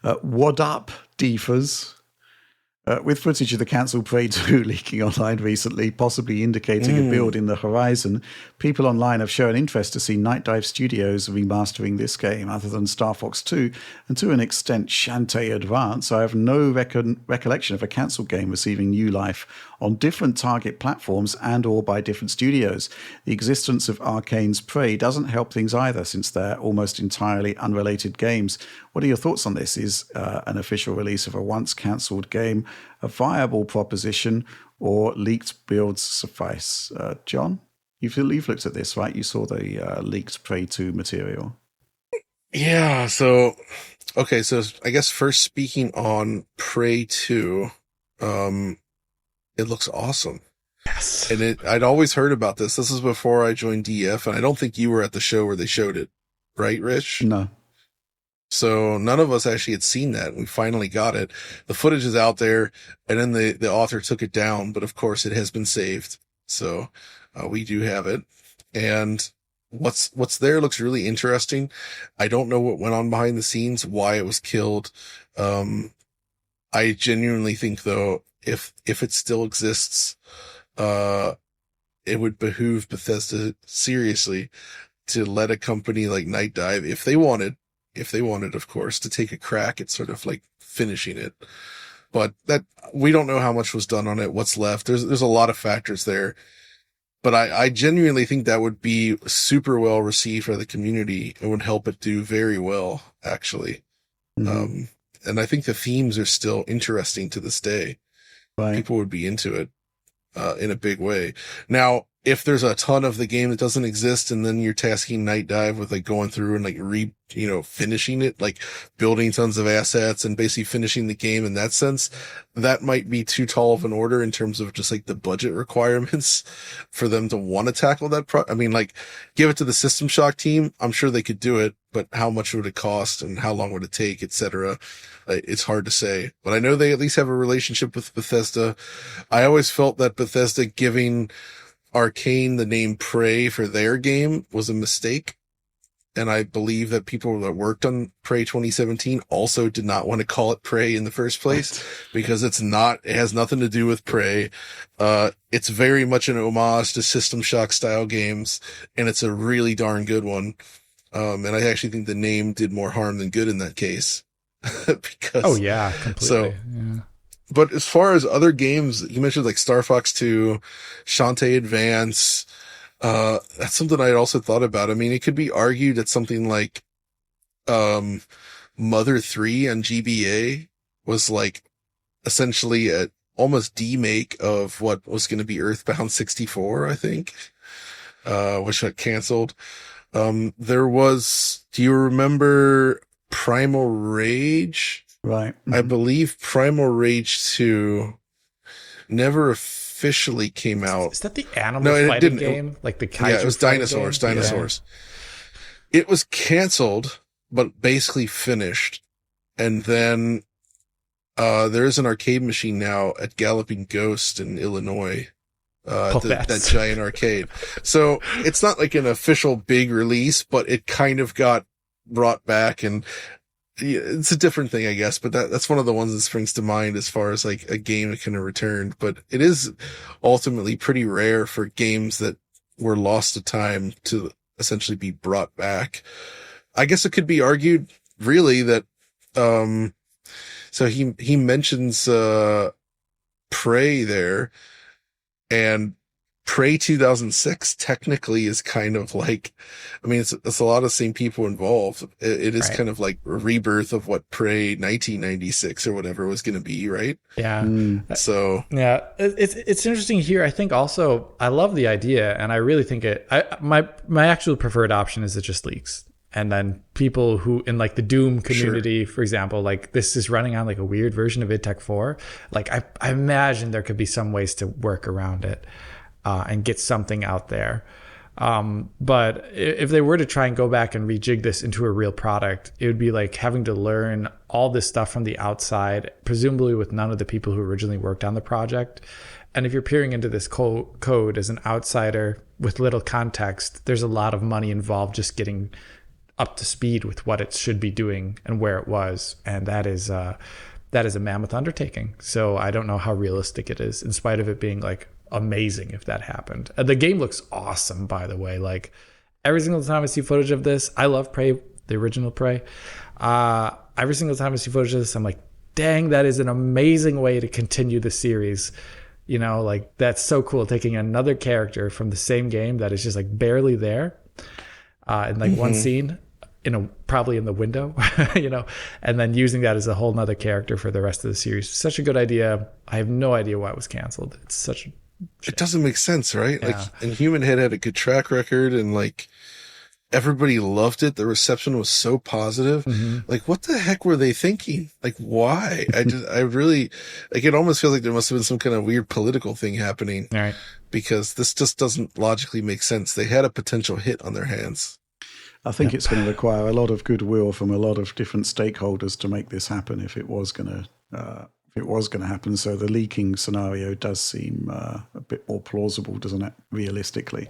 Wad Up Deefers. With footage of the cancelled Prey 2 leaking online recently, possibly indicating a build in the horizon, people online have shown interest to see Nightdive Studios remastering this game other than Star Fox 2, and to an extent Shantae Advance. I have no recollection of a cancelled game receiving new life on different target platforms and or by different studios. The existence of Arcane's Prey doesn't help things either, since they're almost entirely unrelated games. What are your thoughts on this? Is an official release of a once cancelled game a viable proposition, or leaked builds suffice? John, you've looked at this, right? You saw the leaked Prey 2 material. Yeah, so I guess first speaking on Prey 2, it looks awesome. Yes. And I'd always heard about this. This is before I joined DF, and I don't think you were at the show where they showed it, right, Rich? No. So none of us actually had seen that. We finally got it. The footage is out there, and then the author took it down, but of course it has been saved. So we do have it. And what's there looks really interesting. I don't know what went on behind the scenes, why it was killed. I genuinely think, though, if it still exists, it would behoove Bethesda seriously to let a company like Nightdive, if they wanted, of course, to take a crack at sort of like finishing it. But that, we don't know how much was done on it, what's left. There's a lot of factors there. But I genuinely think that would be super well received by the community and would help it do very well, actually. Mm-hmm. And I think the themes are still interesting to this day. Right. People would be into it in a big way. Now, if there's a ton of the game that doesn't exist, and then you're tasking Nightdive with like going through and like finishing it, like building tons of assets and basically finishing the game in that sense, that might be too tall of an order in terms of just like the budget requirements for them to want to tackle that. I mean, like, give it to the System Shock team. I'm sure they could do it, but how much would it cost and how long would it take, etc. It's hard to say, but I know they at least have a relationship with Bethesda. I always felt that Bethesda giving Arcane the name Prey for their game was a mistake. And I believe that people that worked on Prey 2017 also did not want to call it Prey in the first place, because it has nothing to do with Prey. It's very much an homage to System Shock style games, and it's a really darn good one. And I actually think the name did more harm than good in that case. Because, oh yeah, completely. So, yeah. But as far as other games, you mentioned like Star Fox 2, Shantae Advance, that's something I'd also thought about. I mean, it could be argued that something like, Mother 3 on GBA was like essentially a almost demake of what was going to be Earthbound 64, I think, which got canceled. There was, do you remember Primal Rage? Right. Mm-hmm. I believe Primal Rage 2 never officially came out. Is that the animal fighting game? Like the kaiju? Yeah, it was dinosaurs. Yeah. It was canceled, but basically finished. And then there is an arcade machine now at Galloping Ghost in Illinois. That giant arcade. So it's not like an official big release, but it kind of got brought back, and it's a different thing, I guess, but that's one of the ones that springs to mind as far as like a game that kind of returned. But it is ultimately pretty rare for games that were lost to time to essentially be brought back. I guess it could be argued really that, so he mentions, Prey there, and Prey 2006 technically is kind of like, I mean, it's a lot of the same people involved. It is right. Kind of like a rebirth of what Prey 1996 or whatever was going to be, right? Yeah. So yeah, it's interesting here. I think also I love the idea, and I really think my actual preferred option is it just leaks. And then people who in like the Doom community, sure. For example, like this is running on like a weird version of id Tech 4. Like I imagine there could be some ways to work around it. And get something out there. But if they were to try and go back and rejig this into a real product, it would be like having to learn all this stuff from the outside, presumably with none of the people who originally worked on the project. And if you're peering into this code as an outsider with little context, there's a lot of money involved just getting up to speed with what it should be doing and where it was. And that is a mammoth undertaking. So I don't know how realistic it is, in spite of it being like amazing if that happened. The game looks awesome, by the way. Like every single time I see footage of this, I love Prey, the original Prey. Every single time I see footage of this, I'm like, dang, that is an amazing way to continue the series. You know, like that's so cool, taking another character from the same game that is just like barely there in like one scene, probably in the window, you know, and then using that as a whole nother character for the rest of the series. Such a good idea. I have no idea why it was canceled. It's such a It doesn't make sense, right? Yeah. Like, and Human Head had a good track record, and like everybody loved it. The reception was so positive. Like, what the heck were they thinking? Like, why? I really, like, it almost feels like there must have been some kind of weird political thing happening. All right. Because this just doesn't logically make sense. They had a potential hit on their hands. I think it's going to require a lot of goodwill from a lot of different stakeholders to make this happen if it was going to happen. So the leaking scenario does seem a bit more plausible, doesn't it, realistically?